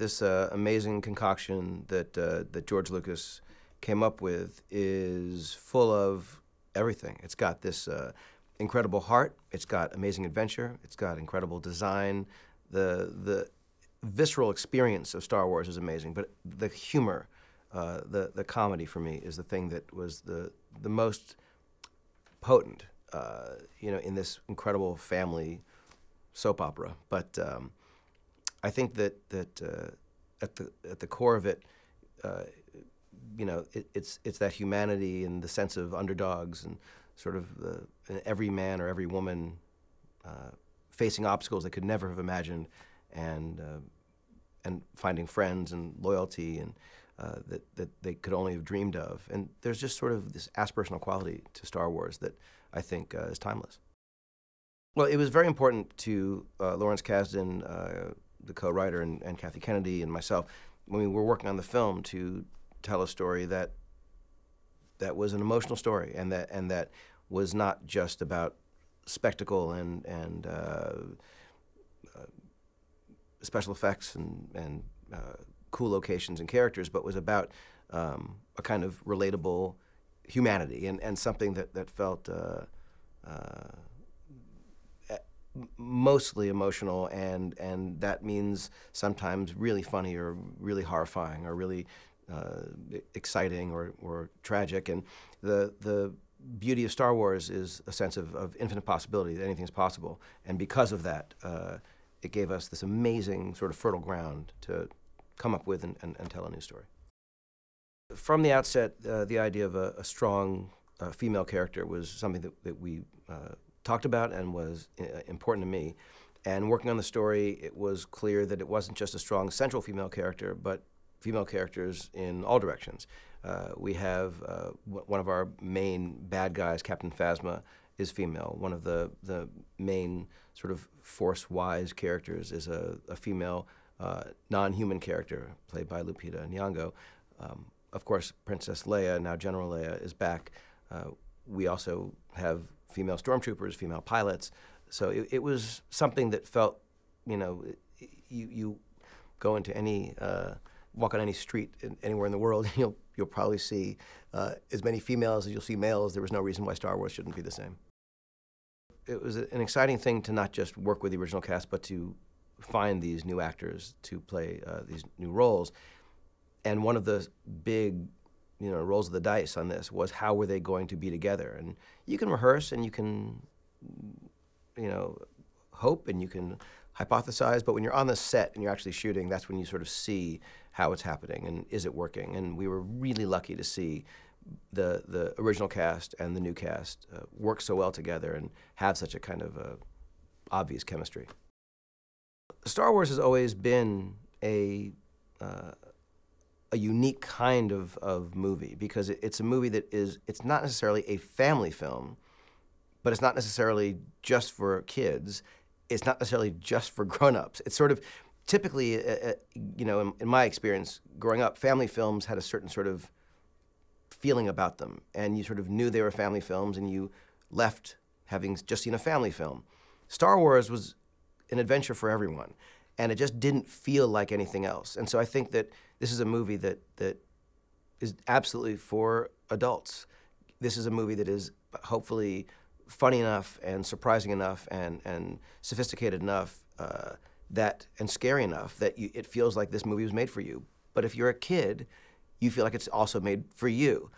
this amazing concoction that George Lucas came up with is full of everything. It's got this incredible heart. It's got amazing adventure. It's got incredible design. The visceral experience of Star Wars is amazing, but the humor, the comedy for me is the thing that was the most potent, in this incredible family soap opera. But I think that at the core of it, it's that humanity and the sense of underdogs and sort of every man or every woman facing obstacles they could never have imagined, and finding friends and loyalty and that they could only have dreamed of. And there's just sort of this aspirational quality to Star Wars that I think is timeless. Well, it was very important to Lawrence Kasdan, the co-writer, and Kathleen Kennedy and myself, when we were working on the film, to tell a story that was an emotional story, and that was not just about spectacle and special effects and cool locations and characters, but was about a kind of relatable humanity and something that felt mostly emotional, and that means sometimes really funny or really horrifying or really exciting or tragic. And the beauty of Star Wars is a sense of infinite possibility, that anything is possible. And because of that, it gave us this amazing sort of fertile ground to come up with and tell a new story. From the outset, the idea of a strong female character was something that we talked about and was important to me. And working on the story, it was clear that it wasn't just a strong central female character, but female characters in all directions. We have one of our main bad guys, Captain Phasma, is female. One of the main sort of Force-wise characters is a female non-human character played by Lupita Nyong'o. Of course, Princess Leia, now General Leia, is back. We also have female stormtroopers, female pilots. So it was something that felt, you go into any, walk on any street anywhere in the world, you'll probably see as many females as you'll see males. There was no reason why Star Wars shouldn't be the same. It was an exciting thing to not just work with the original cast, but to find these new actors to play these new roles. And one of the big rolls of the dice on this was how were they going to be together. And you can rehearse and you can, hope and you can hypothesize, but when you're on the set and you're actually shooting, that's when you sort of see how it's happening and is it working. And we were really lucky to see the original cast and the new cast work so well together and have such a kind of obvious chemistry. Star Wars has always been a unique kind of movie, because it's a movie that it's not necessarily a family film, but it's not necessarily just for kids. It's not necessarily just for grown-ups. It's sort of, typically, in my experience growing up, family films had a certain sort of feeling about them, and you sort of knew they were family films, and you left having just seen a family film. Star Wars was an adventure for everyone, and it just didn't feel like anything else. And so I think that this is a movie that is absolutely for adults. This is a movie that is hopefully funny enough and surprising enough and sophisticated enough and scary enough that it feels like this movie was made for you. But if you're a kid, you feel like it's also made for you.